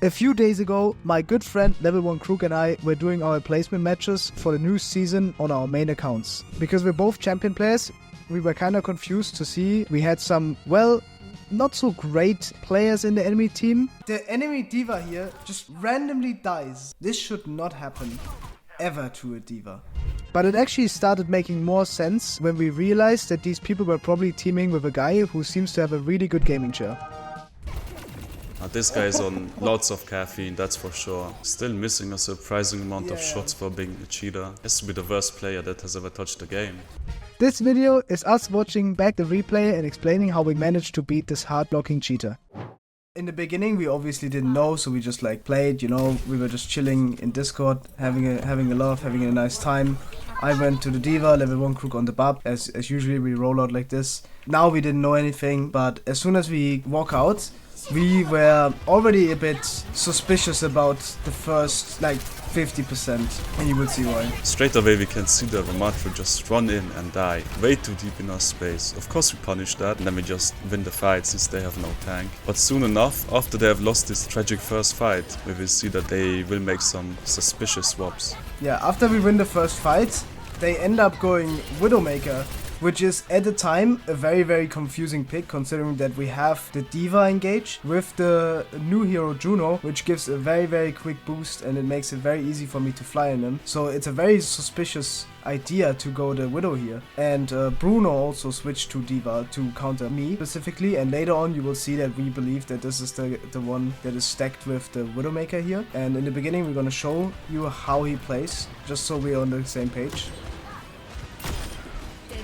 A few days ago, my good friend Level 1 Crook and I were doing our placement matches for the new season on our main accounts. Because we're both champion players, we were kinda confused to see we had some, well, not so great players in the enemy team. The enemy diva here just randomly dies. This should not happen ever to a diva. But it actually started making more sense when we realized that these people were probably teaming with a guy who seems to have a really good gaming chair. This guy is on lots of caffeine, that's for sure. Still missing a surprising amount of shots for being a cheater. Has to be the worst player that has ever touched the game. This video is us watching back the replay and explaining how we managed to beat this hard blocking cheater. In the beginning we obviously didn't know, so we just played, we were just chilling in Discord, having a laugh, having a nice time. I went to the diva, level 1 Crook on the bub, as usually we roll out like this. Now we didn't know anything, but as soon as we walk out, we were already a bit suspicious about the first 50%, and you would see why. Straight away we can see the Ramatru just run in and die, way too deep in our space. Of course we punish that, and then we just win the fight since they have no tank. But soon enough, after they have lost this tragic first fight, we will see that they will make some suspicious swaps. Yeah, after we win the first fight, they end up going Widowmaker, which is at the time a very confusing pick, considering that we have the diva engage with the new hero Juno, which gives a very quick boost and it makes it very easy for me to fly in him. So it's a very suspicious idea to go the Widow here. And Bruno also switched to diva to counter me specifically, and later on you will see that we believe that this is the one that is stacked with the Widowmaker here. And in the beginning we're gonna show you how he plays, just so we're on the same page.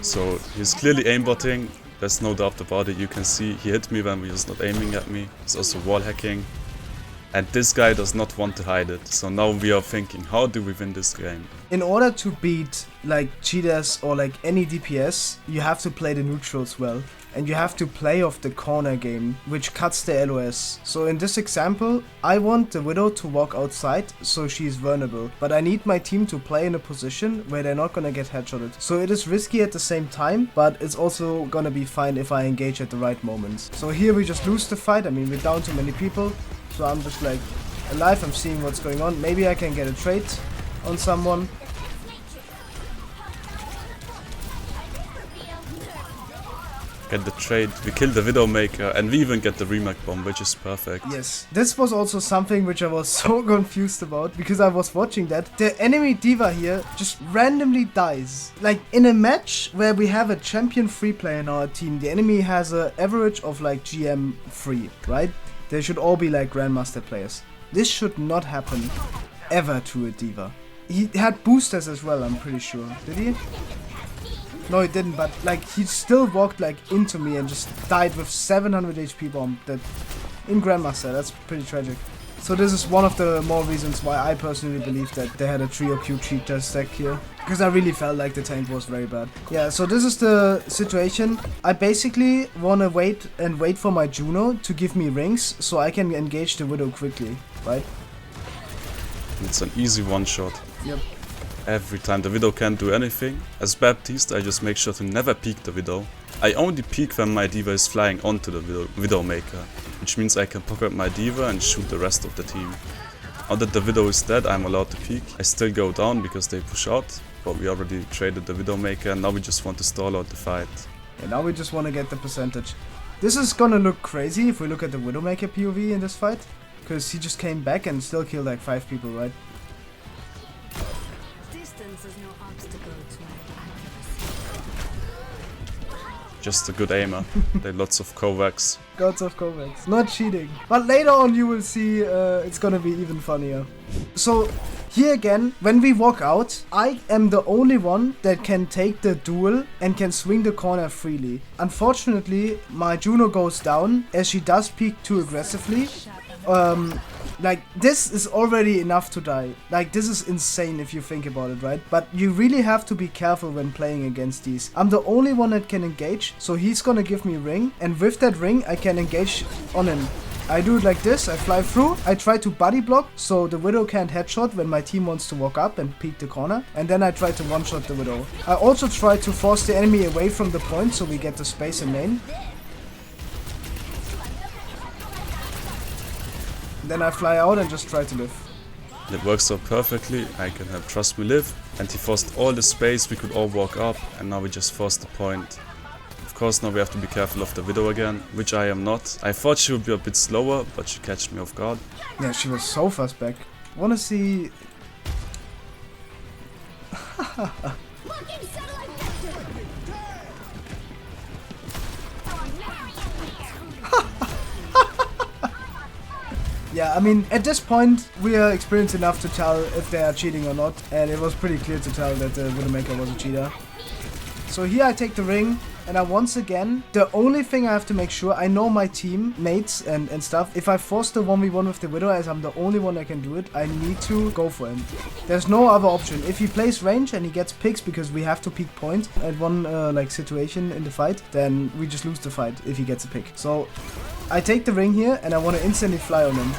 So he's clearly aimbotting, there's no doubt about it. You can see he hit me when he was not aiming at me. He's also wall hacking. And this guy does not want to hide it. So now we are thinking, how do we win this game? In order to beat cheaters or any DPS, you have to play the neutrals well. And you have to play off the corner game, which cuts the LOS. So in this example, I want the Widow to walk outside so she is vulnerable. But I need my team to play in a position where they're not gonna get headshotted. So it is risky at the same time, but it's also gonna be fine if I engage at the right moments. So here we just lose the fight. I mean, we're down too many people. So I'm just alive, I'm seeing what's going on. Maybe I can get a trade on someone. Get the trade, we kill the Widowmaker, and we even get the remark bomb, which is perfect. Yes, this was also something which I was so confused about, because I was watching that. The enemy diva here just randomly dies. In a match where we have a champion free player in our team, the enemy has an average of GM 3, right? They should all be Grandmaster players. This should not happen ever to a diva. He had boosters as well, I'm pretty sure. Did he? No, he didn't, but he still walked into me and just died with 700 HP bomb that in Grandmaster. That's pretty tragic. So this is one of the more reasons why I personally believe that they had a trio Q cheater stack here, because I really felt like the tank was very bad. Yeah, so this is the situation. I basically wanna wait for my Juno to give me rings so I can engage the Widow quickly, right? It's an easy one shot. Yep. Every time the Widow can't do anything. As Baptiste, I just make sure to never peek the Widow. I only peek when my diva is flying onto the Widowmaker, which means I can pocket my diva and shoot the rest of the team. Now that the Widow is dead, I'm allowed to peek. I still go down because they push out, but we already traded the Widowmaker and now we just want to stall out the fight. And now we just want to get the percentage. This is gonna look crazy if we look at the Widowmaker POV in this fight, because he just came back and still killed 5 people, right? Just a good aimer. They had lots of Kovacs. Gods of Kovacs. Not cheating. But later on you will see it's gonna be even funnier. So here again, when we walk out, I am the only one that can take the duel and can swing the corner freely. Unfortunately, my Juno goes down as she does peek too aggressively. This is already enough to die. This is insane if you think about it, right? But you really have to be careful when playing against these. I'm the only one that can engage, so he's gonna give me ring, and with that ring I can engage on him. I do it like this, I fly through, I try to body block so the Widow can't headshot when my team wants to walk up and peek the corner, and then I try to one-shot the Widow. I also try to force the enemy away from the point so we get the space in main. Then I fly out and just try to live. It works out perfectly. I can have Trust Me Live. And he forced all the space. We could all walk up. And now we just forced the point. Of course, now we have to be careful of the Widow again, which I am not. I thought she would be a bit slower, but she catched me off guard. Yeah, she was so fast back. Wanna see... Yeah, I mean, at this point, we are experienced enough to tell if they are cheating or not. And it was pretty clear to tell that the Widowmaker was a cheater. So here I take the ring. And once again, the only thing I have to make sure, I know my teammates and stuff. If I force the 1v1 with the Widow, as I'm the only one that can do it, I need to go for him. There's no other option. If he plays range and he gets picks because we have to peek point at one like situation in the fight, then we just lose the fight if he gets a pick. So I take the ring here and I want to instantly fly on him.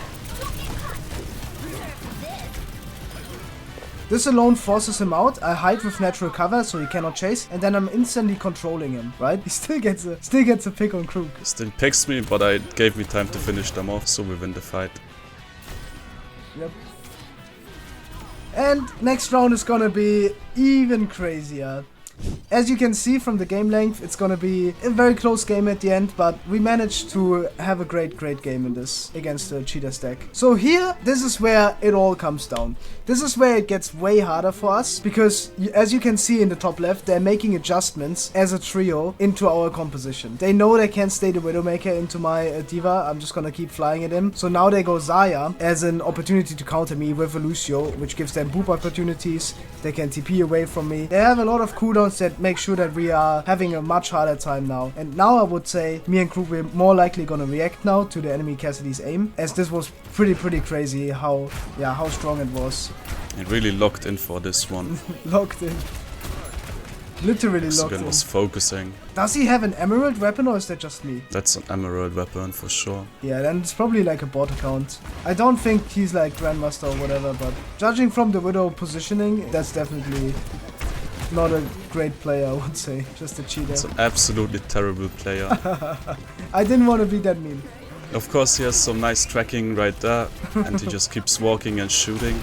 This alone forces him out. I hide with natural cover so he cannot chase, and then I'm instantly controlling him, right? He still gets a pick on Crook. He still picks me, but it gave me time to finish them off, so we win the fight. Yep. And next round is gonna be even crazier. As you can see from the game length, it's gonna be a very close game at the end, but we managed to have a great game in this against the cheater stack. So here, this is where it all comes down. This is where it gets way harder for us, because as you can see in the top left, they're making adjustments as a trio into our composition. They know they can't stay the Widowmaker into my D.Va, I'm just gonna keep flying at him. So now they go Zarya as an opportunity to counter me with a Lucio, which gives them boop opportunities. They can TP away from me. They have a lot of cooldowns that make sure that we are having a much harder time now. And now I would say me and Crook, we're more likely gonna react now to the enemy Cassidy's aim, as this was pretty crazy how strong it was. It really locked in for this one. Locked in. Literally locked in. Was focusing. Does he have an emerald weapon or is that just me? That's an emerald weapon for sure. Yeah, then it's probably like a bot account. I don't think he's like Grandmaster or whatever, but judging from the Widow positioning, that's definitely not a great player, I would say. Just a cheater. It's an absolutely terrible player. I didn't want to be that mean. Of course, he has some nice tracking right there, and he just keeps walking and shooting.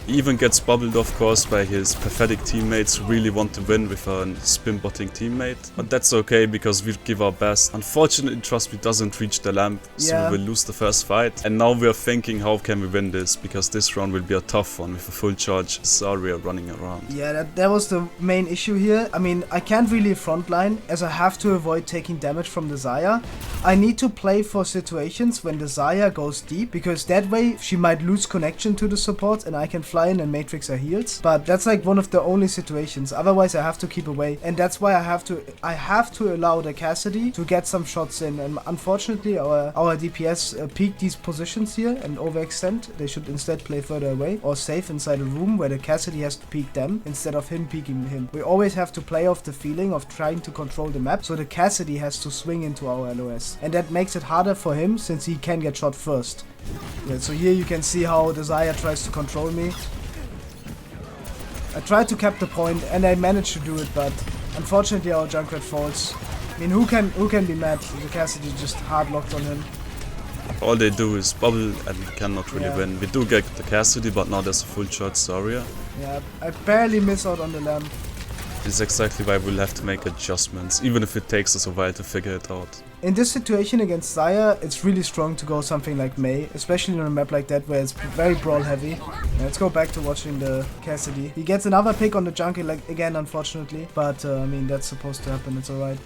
He even gets bubbled, of course, by his pathetic teammates who really want to win with a spin-botting teammate. But that's okay, because we give our best. Unfortunately, Trust Me doesn't reach the lamp, so we will lose the first fight. And now we are thinking, how can we win this? Because this round will be a tough one with a full charge Zarya running around. Yeah, that was the main issue here. I mean, I can't really frontline, as I have to avoid taking damage from the Zarya. I need to play for situations when the Zarya goes deep, because that way she might lose connection to the support and I can fly in and matrix her heals. But that's like one of the only situations. Otherwise I have to keep away, and that's why I have to allow the Cassidy to get some shots in. And unfortunately our DPS peaked these positions here and overextend. They should instead play further away or safe inside a room where the Cassidy has to peek them instead of him peeking him. We always have to play off the feeling of trying to control the map, so the Cassidy has to swing into our LOS, and that makes it harder for him since he can get shot first. Yeah, so here you can see how the Zarya tries to control me. I tried to cap the point and I managed to do it, but unfortunately our Junkrat falls. I mean, who can be mad? The Cassidy just hard locked on him. All they do is bubble and we cannot really win. We do get the Cassidy, but now there's a full charge Zarya. Yeah, I barely miss out on the lamp. This is exactly why we'll have to make adjustments, even if it takes us a while to figure it out. In this situation against Zarya, it's really strong to go something like Mei, especially on a map like that where it's very brawl heavy. Let's go back to watching the Cassidy. He gets another pick on the junkie, like again, unfortunately, but I mean, that's supposed to happen, it's alright.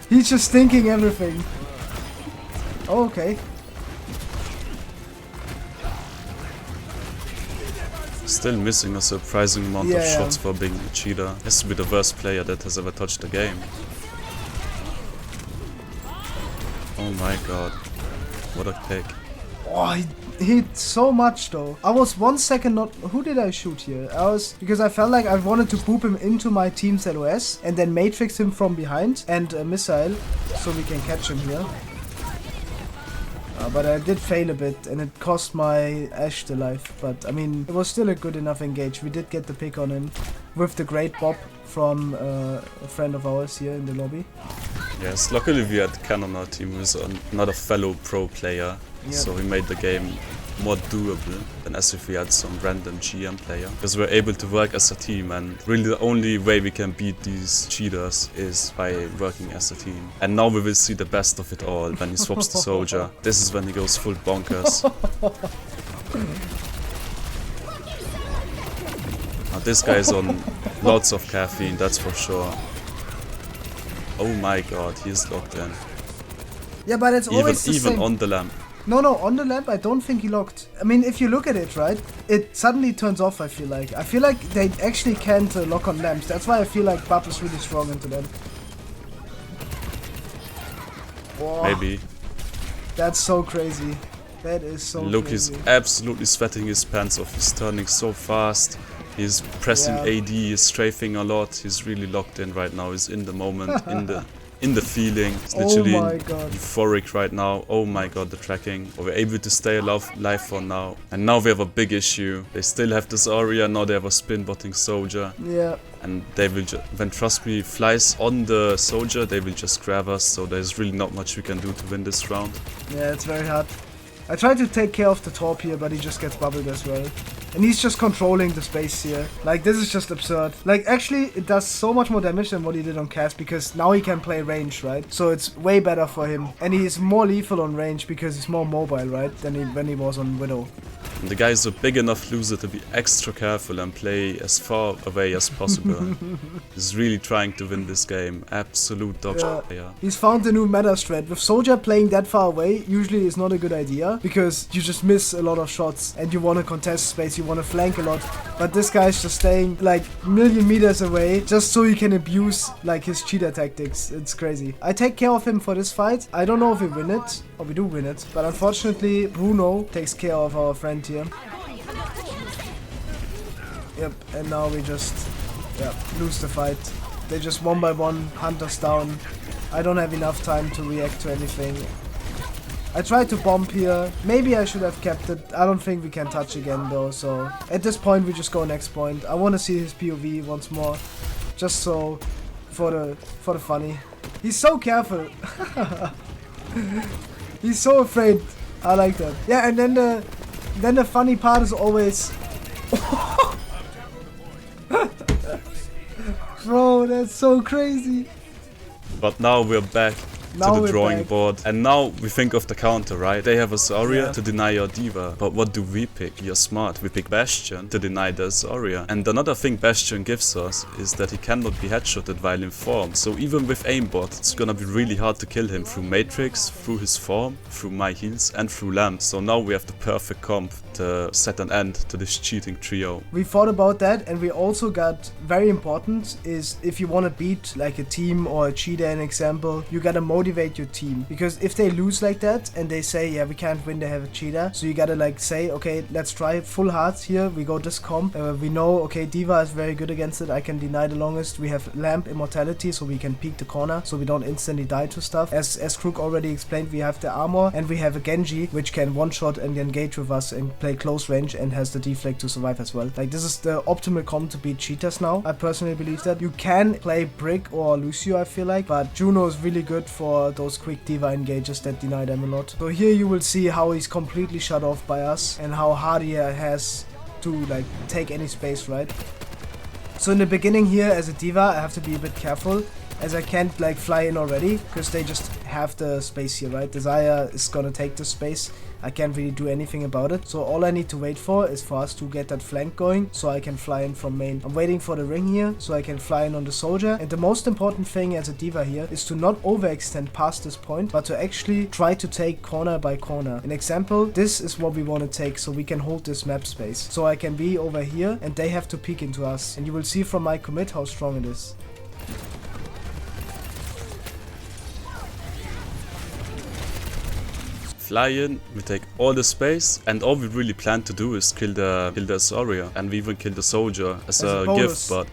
He's just thinking everything. Oh, okay. Still missing a surprising amount of shots for being a cheater. Has to be the worst player that has ever touched the game. Oh my god. What a pick. Oh, he hit so much though. I was 1 second not... Who did I shoot here? Because I felt like I wanted to boop him into my team's LOS and then matrix him from behind and a missile so we can catch him here. But I did fail a bit and it cost my Ashe the life. But I mean, it was still a good enough engage. We did get the pick on him with the great Bob from a friend of ours here in the lobby. Yes, luckily we had Ken on our team, who is another fellow pro player, so he made the game more doable than as if we had some random GM player. Because we're able to work as a team, and really the only way we can beat these cheaters is by working as a team. And now we will see the best of it all when he swaps the soldier. This is when he goes full bonkers. Now this guy's on lots of caffeine, that's for sure. Oh my god, he's locked in. Yeah, but it's always the even same. On the lamp. No, on the lamp, I don't think he locked. I mean, if you look at it, right, it suddenly turns off, I feel like. I feel like they actually can't lock on lamps. That's why I feel like Bub is really strong into them. Whoa. Maybe. That's so crazy. That is so Look, crazy. he's absolutely sweating his pants off. He's turning so fast. He's pressing AD, he's strafing a lot. He's really locked in right now. He's in the moment, in the feeling. He's literally euphoric right now. Oh my god, the tracking. We're able to stay alive for now. And now we have a big issue. They still have this Zarya, now they have a spin botting soldier. Yeah. And they will just, when Trust Me flies on the soldier, they will just grab us. So there's really not much we can do to win this round. Yeah, it's very hard. I tried to take care of the Torp here, but he just gets bubbled as well. And he's just controlling the space here. Like, this is just absurd. Like, actually, it does so much more damage than what he did on Cass, because now he can play range, right? So it's way better for him. And he's more lethal on range because he's more mobile, right? Than when he was on Widow. And the guy is a big enough loser to be extra careful and play as far away as possible. He's really trying to win this game. Absolute dog shit player. He's found a new meta strat. With Soldier playing that far away usually is not a good idea, because you just miss a lot of shots and you want to contest space, you want to flank a lot. But this guy's just staying like a million meters away just so he can abuse like his cheater tactics. It's crazy. I take care of him for this fight. I don't know if we win it, or we do win it, but unfortunately Bruno takes care of our friend here. Yep, and now we just lose the fight. They just one by one hunt us down. I don't have enough time to react to anything. I tried to bomb here. Maybe I should have kept it. I don't think we can touch again though, so at this point we just go next point. I want to see his POV once more, just so for the funny. He's so careful. He's so afraid. I like that. Yeah, and then the funny part is always bro, that's so crazy. But now we're back to the drawing board. And now we think of the counter, right? They have a Zarya to deny your D.Va. But what do we pick? You're smart. We pick Bastion to deny the Zarya. And another thing Bastion gives us is that he cannot be headshotted while in form. So even with aimbot, it's gonna be really hard to kill him through Matrix, through his form, through my heals, and through lamp. So now we have the perfect comp to set an end to this cheating trio. We thought about that, and we also got, very important, is if you want to beat like a team or a cheater, an example, you gotta motivate your team. Because if they lose like that and they say, yeah, we can't win, they have a cheater, so you gotta like say, okay, let's try full hearts here, we go this comp, we know, okay, D.Va is very good against it, I can deny the longest, we have lamp immortality, so we can peek the corner, so we don't instantly die to stuff. As Crook already explained, we have the armor, and we have a Genji, which can one-shot and engage with us and play close range and has the deflect to survive as well. Like, this is the optimal comp to beat cheaters now. I personally believe that. You can play Brick or Lucio, I feel like, but Juno is really good for those quick D.Va engages that deny them a lot. So here you will see how he's completely shut off by us and how hard he has to like take any space, right? So in the beginning here as a D.Va, I have to be a bit careful, as I can't like fly in already because they just have the space here, right? The Zarya is gonna take the space. I can't really do anything about it. So all I need to wait for is for us to get that flank going so I can fly in from main. I'm waiting for the ring here so I can fly in on the soldier. And the most important thing as a D.Va here is to not overextend past this point, but to actually try to take corner by corner. An example, this is what we want to take so we can hold this map space. So I can be over here and they have to peek into us. And you will see from my commit how strong it is. fly in, we take all the space, and all we really plan to do is kill the Zarya, and we even kill the soldier as a gift, but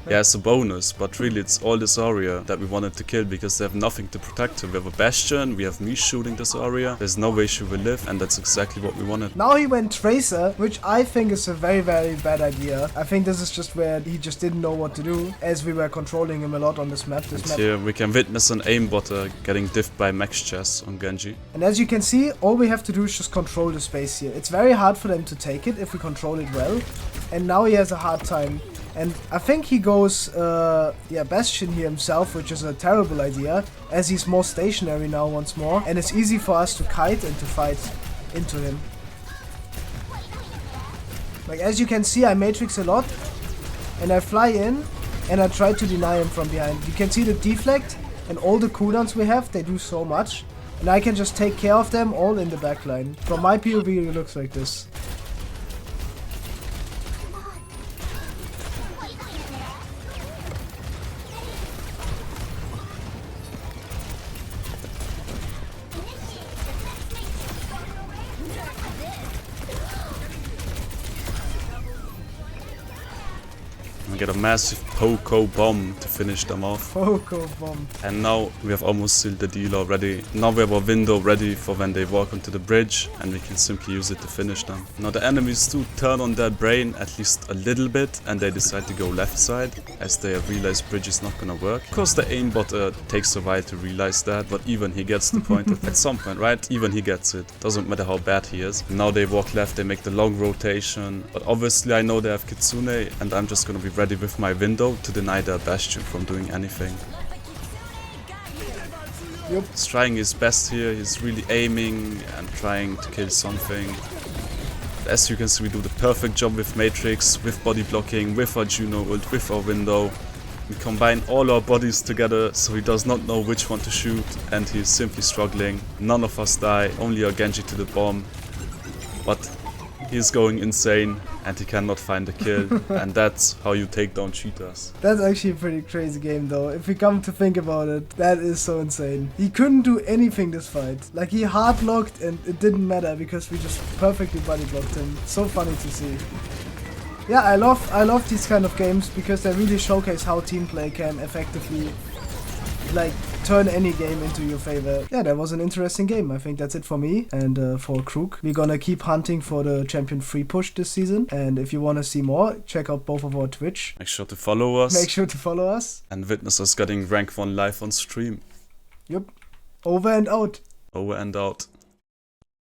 yeah, as a bonus. But really, it's all the Zarya that we wanted to kill because they have nothing to protect her. We have a Bastion, we have me shooting the Zarya. There's no way she will live, and that's exactly what we wanted. Now he went Tracer, which I think is a very, very bad idea. I think this is just where he just didn't know what to do, as we were controlling him a lot on this map. Here we can witness an aimbotter getting diffed by Max Chess on Genji. And as you can see, all we have to do is just control the space here. It's very hard for them to take it if we control it well. And now he has a hard time. And I think he goes, Bastion here himself, which is a terrible idea, as he's more stationary now once more. And it's easy for us to kite and to fight into him. Like, as you can see, I matrix a lot. And I fly in, and I try to deny him from behind. You can see the deflect and all the cooldowns we have, they do so much. And I can just take care of them all in the backline. From my POV, it looks like this. We get a massive Poco bomb to finish them off. Poco bomb. And now we have almost sealed the deal already. Now we have a window ready for when they walk onto the bridge, and we can simply use it to finish them. Now the enemies do turn on their brain at least a little bit, and they decide to go left side, as they have realized bridge is not gonna work. Of course the aimbot takes a while to realize that, but even he gets the point at some point, right? Even he gets it. Doesn't matter how bad he is. Now they walk left, they make the long rotation, but obviously I know they have Kitsune, and I'm just gonna be ready with my window to deny their Bastion from doing anything. Yep. He's trying his best here, he's really aiming and trying to kill something. As you can see, we do the perfect job with Matrix, with body blocking, with our Juno ult, with our window. We combine all our bodies together, so he does not know which one to shoot, and he is simply struggling. None of us die, only our Genji to the bomb. But he's going insane, and he cannot find a kill, and that's how you take down cheaters. That's actually a pretty crazy game though, if we come to think about it. That is so insane. He couldn't do anything this fight. Like, he hard locked and it didn't matter because we just perfectly body blocked him. So funny to see. Yeah, I love these kind of games because they really showcase how team play can effectively, like, turn any game into your favor. Yeah, that was an interesting game. I think that's it for me and for Crook. We're gonna keep hunting for the champion free push this season, and if you want to see more, check out both of our Twitch. Make sure to follow us. Make sure to follow us. And witness us getting rank 1 live on stream. Yep. Over and out. Over and out.